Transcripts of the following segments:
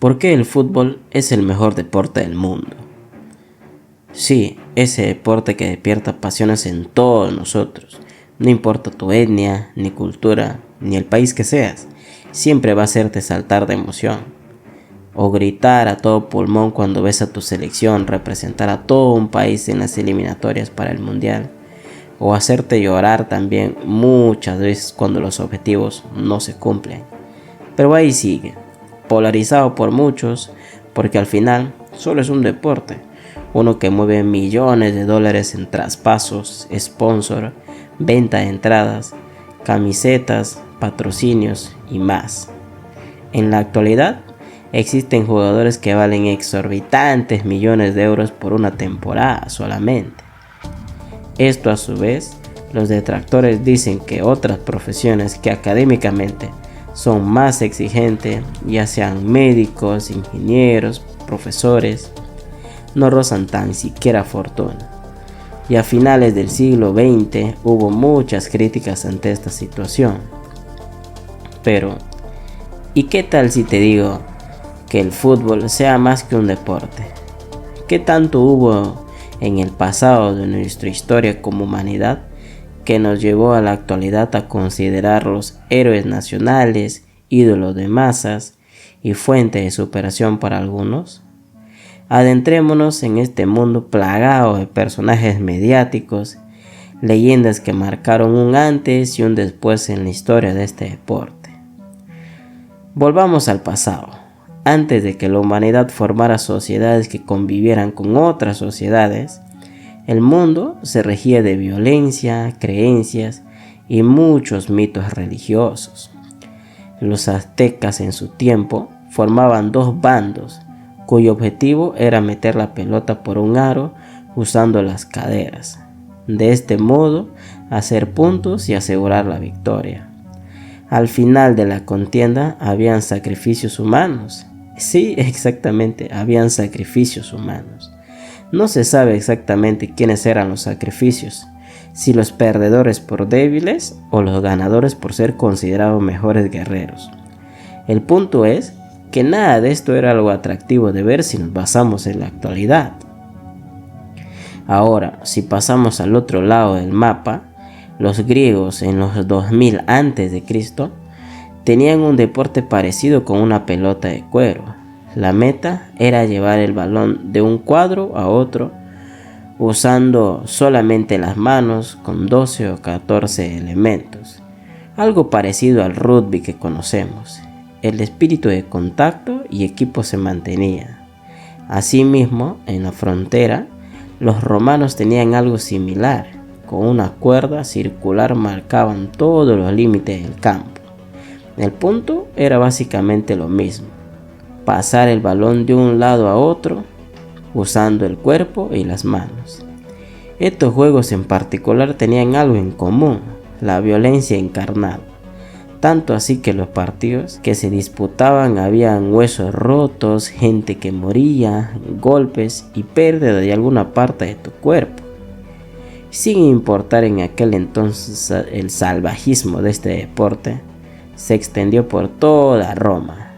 ¿Por qué el fútbol es el mejor deporte del mundo? Sí, ese deporte que despierta pasiones en todos nosotros. No importa tu etnia, ni cultura, ni el país que seas, siempre va a hacerte saltar de emoción. O gritar a todo pulmón cuando ves a tu selección representar a todo un país en las eliminatorias para el mundial. O hacerte llorar también muchas veces cuando los objetivos no se cumplen. Pero ahí sigue, polarizado por muchos, porque al final solo es un deporte. Uno que mueve millones de dólares en traspasos, sponsor, venta de entradas, camisetas, patrocinios y más. En la actualidad existen jugadores que valen exorbitantes millones de euros por una temporada solamente. Esto a su vez, los detractores dicen que otras profesiones que académicamente son más exigentes, ya sean médicos, ingenieros, profesores, no rozan tan siquiera fortuna. Y a finales del siglo XX hubo muchas críticas ante esta situación. Pero, ¿y qué tal si te digo que el fútbol sea más que un deporte? ¿Qué tanto hubo en el pasado de nuestra historia como humanidad que nos llevó a la actualidad a considerarlos héroes nacionales, ídolos de masas y fuente de superación para algunos? Adentrémonos en este mundo plagado de personajes mediáticos, leyendas que marcaron un antes y un después en la historia de este deporte. Volvamos al pasado. Antes de que la humanidad formara sociedades que convivieran con otras sociedades, el mundo se regía de violencia, creencias y muchos mitos religiosos. Los aztecas en su tiempo formaban dos bandos, cuyo objetivo era meter la pelota por un aro usando las caderas. De este modo, hacer puntos y asegurar la victoria. Al final de la contienda habían sacrificios humanos. Sí, exactamente, habían sacrificios humanos. No se sabe exactamente quiénes eran los sacrificios, si los perdedores por débiles o los ganadores por ser considerados mejores guerreros. El punto es que nada de esto era algo atractivo de ver si nos basamos en la actualidad. Ahora, si pasamos al otro lado del mapa, los griegos en los 2000 a.C. tenían un deporte parecido con una pelota de cuero. La meta era llevar el balón de un cuadro a otro usando solamente las manos con 12 o 14 elementos. Algo parecido al rugby que conocemos. El espíritu de contacto y equipo se mantenía. Asimismo, en la frontera, los romanos tenían algo similar. Con una cuerda circular marcaban todos los límites del campo. El punto era básicamente lo mismo: pasar el balón de un lado a otro usando el cuerpo y las manos. Estos juegos en particular tenían algo en común: la violencia encarnada. Tanto así que los partidos que se disputaban habían huesos rotos, gente que moría, golpes y pérdida de alguna parte de tu cuerpo. Sin importar en aquel entonces el salvajismo de este deporte, se extendió por toda Roma.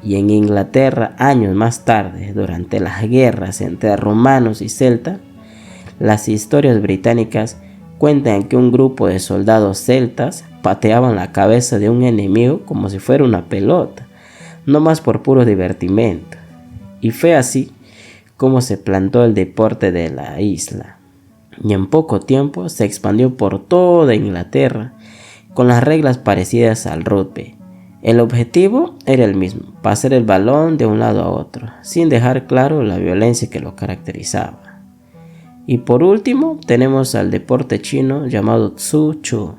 Y en Inglaterra, años más tarde, durante las guerras entre romanos y celtas, las historias británicas cuentan que un grupo de soldados celtas pateaban la cabeza de un enemigo como si fuera una pelota, no más por puro divertimento. Y fue así como se plantó el deporte de la isla. Y en poco tiempo se expandió por toda Inglaterra, con las reglas parecidas al rugby. El objetivo era el mismo: pasar el balón de un lado a otro, sin dejar claro la violencia que lo caracterizaba. Y por último tenemos al deporte chino llamado Tzu Chu.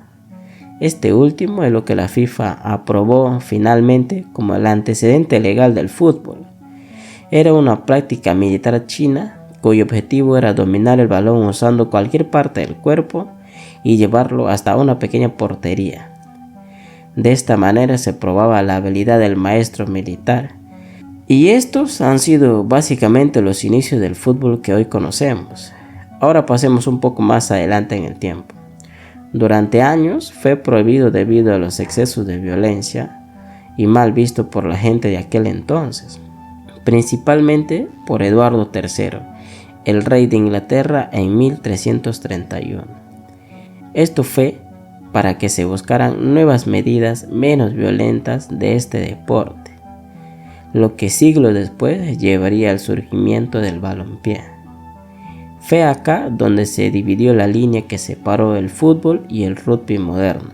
Este último es lo que la FIFA aprobó finalmente como el antecedente legal del fútbol. Era una práctica militar china cuyo objetivo era dominar el balón usando cualquier parte del cuerpo y llevarlo hasta una pequeña portería. De esta manera se probaba la habilidad del maestro militar. Y estos han sido básicamente los inicios del fútbol que hoy conocemos. Ahora pasemos un poco más adelante en el tiempo. Durante años fue prohibido debido a los excesos de violencia y mal visto por la gente de aquel entonces, principalmente por Eduardo III, el rey de Inglaterra en 1331. Esto fue para que se buscaran nuevas medidas menos violentas de este deporte, lo que siglos después llevaría al surgimiento del balompié. Fue acá donde se dividió la línea que separó el fútbol y el rugby moderno.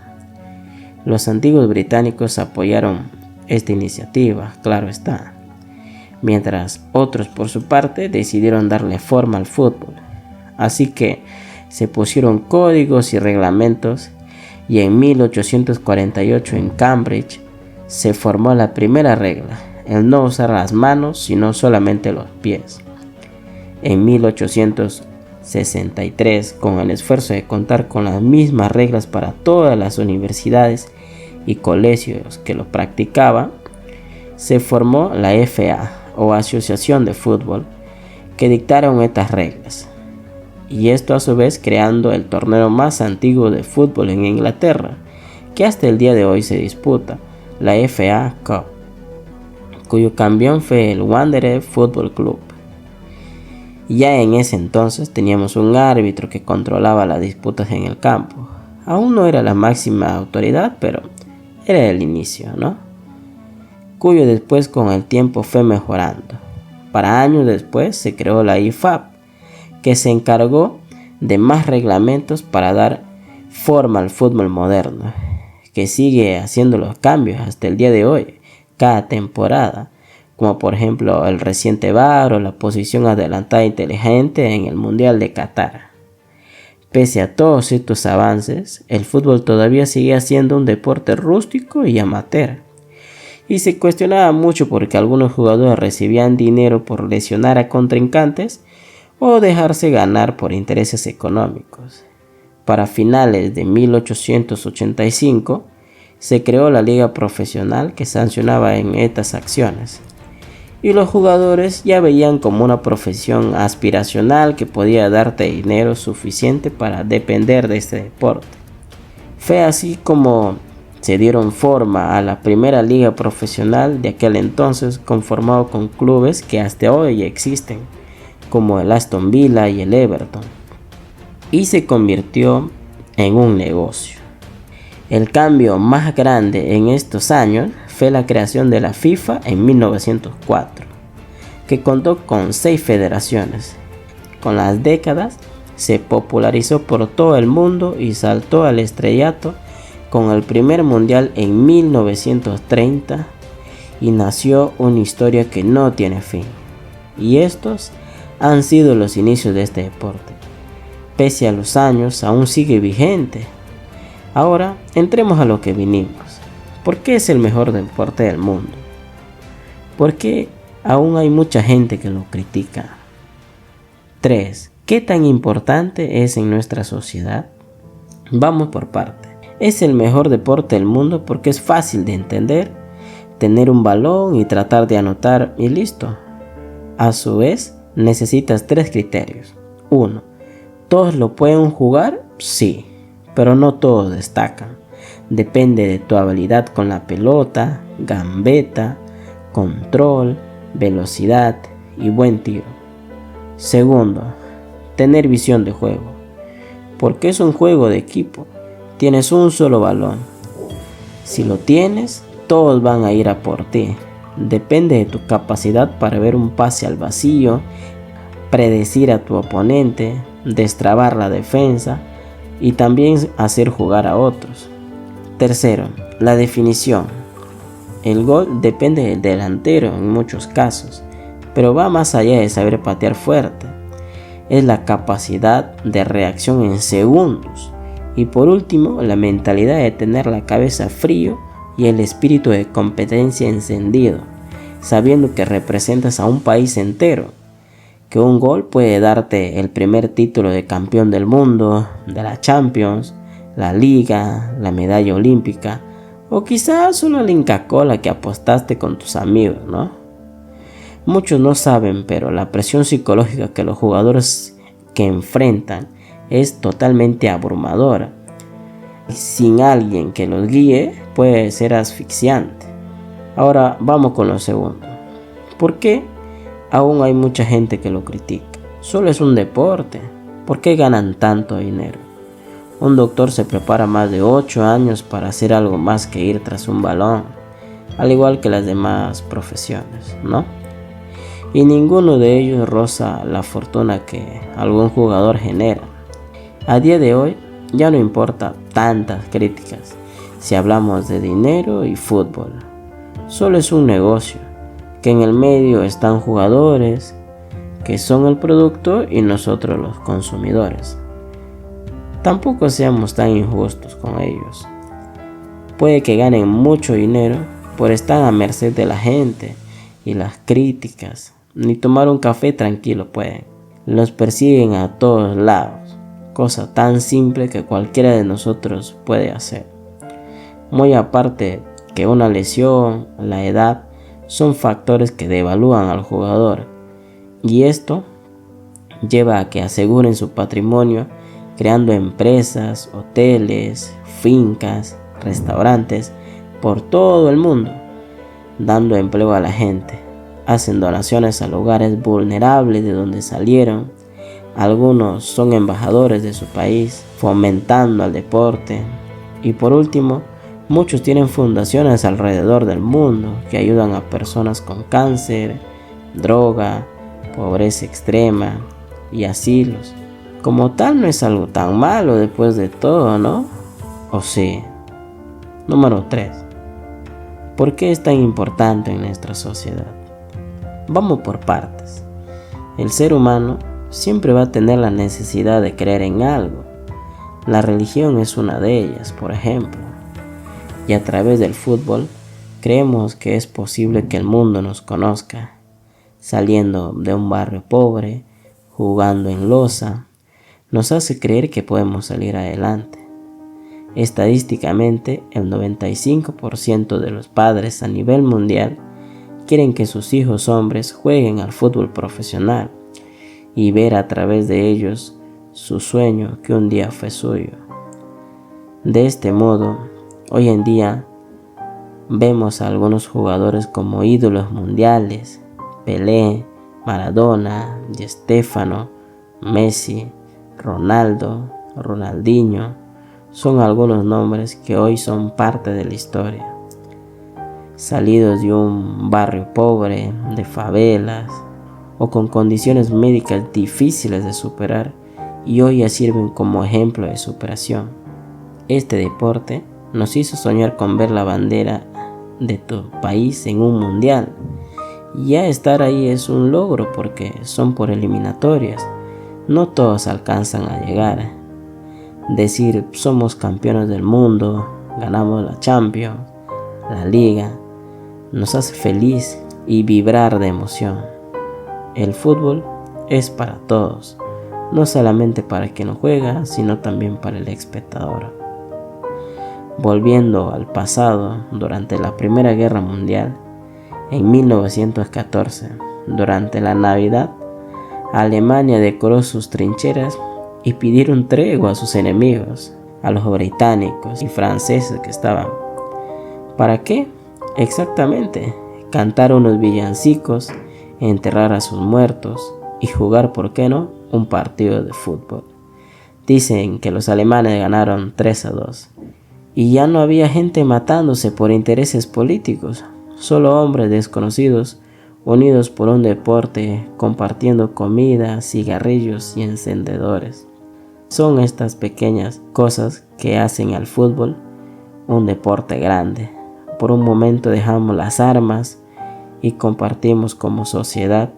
Los antiguos británicos apoyaron esta iniciativa, claro está, mientras otros por su parte decidieron darle forma al fútbol. Así que se pusieron códigos y reglamentos, y en 1848 en Cambridge se formó la primera regla, el no usar las manos sino solamente los pies. En 1863, con el esfuerzo de contar con las mismas reglas para todas las universidades y colegios que lo practicaban, se formó la FA o Asociación de Fútbol, que dictaron estas reglas, y esto a su vez creando el torneo más antiguo de fútbol en Inglaterra, que hasta el día de hoy se disputa, la FA Cup, cuyo campeón fue el Wanderers Football Club. Ya en ese entonces teníamos un árbitro que controlaba las disputas en el campo. Aún no era la máxima autoridad, pero era el inicio, ¿no? Cuyo después con el tiempo fue mejorando. Para años después se creó la IFAB, que se encargó de más reglamentos para dar forma al fútbol moderno, que sigue haciendo los cambios hasta el día de hoy, cada temporada, como por ejemplo el reciente VAR o la posición adelantada inteligente en el Mundial de Qatar. Pese a todos estos avances, el fútbol todavía sigue siendo un deporte rústico y amateur, y se cuestionaba mucho porque algunos jugadores recibían dinero por lesionar a contrincantes o dejarse ganar por intereses económicos. Para finales de 1885 se creó la liga profesional que sancionaba en estas acciones, y los jugadores ya veían como una profesión aspiracional que podía darte dinero suficiente para depender de este deporte. Fue así como se dieron forma a la primera liga profesional de aquel entonces, conformado con clubes que hasta hoy existen, como el Aston Villa y el Everton, y se convirtió en un negocio. El cambio más grande en estos años fue la creación de la FIFA en 1904, que contó con 6 federaciones. Con las décadas se popularizó por todo el mundo y saltó al estrellato con el primer mundial en 1930, y nació una historia que no tiene fin. Y estos han sido los inicios de este deporte. Pese a los años, aún sigue vigente. Ahora, entremos a lo que vinimos. ¿Por qué es el mejor deporte del mundo? ¿Por qué aún hay mucha gente que lo critica? 3. ¿Qué tan importante es en nuestra sociedad? Vamos por partes. Es el mejor deporte del mundo porque es fácil de entender, tener un balón y tratar de anotar y listo. A su vez, necesitas 3 criterios. 1. ¿Todos lo pueden jugar? Sí, pero no todos destacan. Depende de tu habilidad con la pelota, gambeta, control, velocidad y buen tiro. Segundo, tener visión de juego, porque es un juego de equipo. Tienes un solo balón. Si lo tienes, todos van a ir a por ti. Depende de tu capacidad para ver un pase al vacío, predecir a tu oponente, destrabar la defensa y también hacer jugar a otros. Tercero, la definición. El gol depende del delantero en muchos casos, pero va más allá de saber patear fuerte. Es la capacidad de reacción en segundos. Y por último, la mentalidad de tener la cabeza frío y el espíritu de competencia encendido, sabiendo que representas a un país entero, que un gol puede darte el primer título de campeón del mundo, de la Champions, la Liga, la medalla olímpica, o quizás una Inca-Cola que apostaste con tus amigos, ¿no? Muchos no saben, pero la presión psicológica que los jugadores que enfrentan es totalmente abrumadora. Sin alguien que los guíe puede ser asfixiante. Ahora vamos con lo segundo. ¿Por qué aún hay mucha gente que lo critica? Solo es un deporte. ¿Por qué ganan tanto dinero? Un doctor se prepara más de 8 años para hacer algo más que ir tras un balón, al igual que las demás profesiones, ¿no? Y ninguno de ellos roza la fortuna que algún jugador genera. A día de hoy ya no importa tantas críticas si hablamos de dinero y fútbol. Solo es un negocio, que en el medio están jugadores, que son el producto, y nosotros los consumidores. Tampoco seamos tan injustos con ellos. Puede que ganen mucho dinero, pero están a merced de la gente y las críticas. Ni tomar un café tranquilo pueden. Los persiguen a todos lados, cosa tan simple que cualquiera de nosotros puede hacer. Muy aparte que una lesión, la edad, son factores que devalúan al jugador, y esto lleva a que aseguren su patrimonio creando empresas, hoteles, fincas, restaurantes por todo el mundo, dando empleo a la gente. Hacen donaciones a lugares vulnerables de donde salieron. Algunos son embajadores de su país, fomentando al deporte. Y por último, muchos tienen fundaciones alrededor del mundo que ayudan a personas con cáncer, droga, pobreza extrema y asilos. Como tal, no es algo tan malo después de todo, ¿no? ¿O sí? Número 3. ¿Por qué es tan importante en nuestra sociedad? Vamos por partes. El ser humano siempre va a tener la necesidad de creer en algo. La religión es una de ellas, por ejemplo. Y a través del fútbol creemos que es posible que el mundo nos conozca, saliendo de un barrio pobre, jugando en loza, nos hace creer que podemos salir adelante. Estadísticamente, el 95% de los padres a nivel mundial quieren que sus hijos hombres jueguen al fútbol profesional y ver a través de ellos su sueño que un día fue suyo. De este modo, hoy en día vemos a algunos jugadores como ídolos mundiales: Pelé, Maradona, Di Stéfano, Messi, Ronaldo, Ronaldinho. Son algunos nombres que hoy son parte de la historia. Salidos de un barrio pobre, de favelas o con condiciones médicas difíciles de superar, y hoy ya sirven como ejemplo de superación. Este deporte nos hizo soñar con ver la bandera de tu país en un mundial. Y ya estar ahí es un logro porque son por eliminatorias. No todos alcanzan a llegar. Decir somos campeones del mundo, ganamos la Champions, la Liga, nos hace feliz y vibrar de emoción. El fútbol es para todos, no solamente para quien lo juega, sino también para el espectador. Volviendo al pasado, durante la Primera Guerra Mundial, en 1914, durante la Navidad, Alemania decoró sus trincheras y pidieron tregua a sus enemigos, a los británicos y franceses que estaban. ¿Para qué? Exactamente, cantar unos villancicos, enterrar a sus muertos y jugar, ¿por qué no?, un partido de fútbol. Dicen que los alemanes ganaron 3-2 y ya no había gente matándose por intereses políticos, solo hombres desconocidos unidos por un deporte, compartiendo comida, cigarrillos y encendedores. Son estas pequeñas cosas que hacen al fútbol un deporte grande. Por un momento dejamos las armas y compartimos como sociedad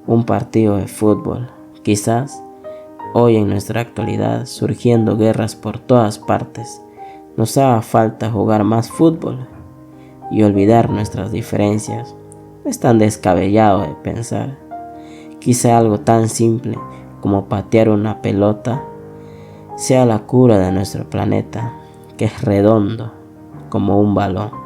un partido de fútbol. Quizás hoy en nuestra actualidad, surgiendo guerras por todas partes, nos haga falta jugar más fútbol y olvidar nuestras diferencias. No es tan descabellado de pensar. Quizá algo tan simple como patear una pelota sea la cura de nuestro planeta, que es redondo como un balón.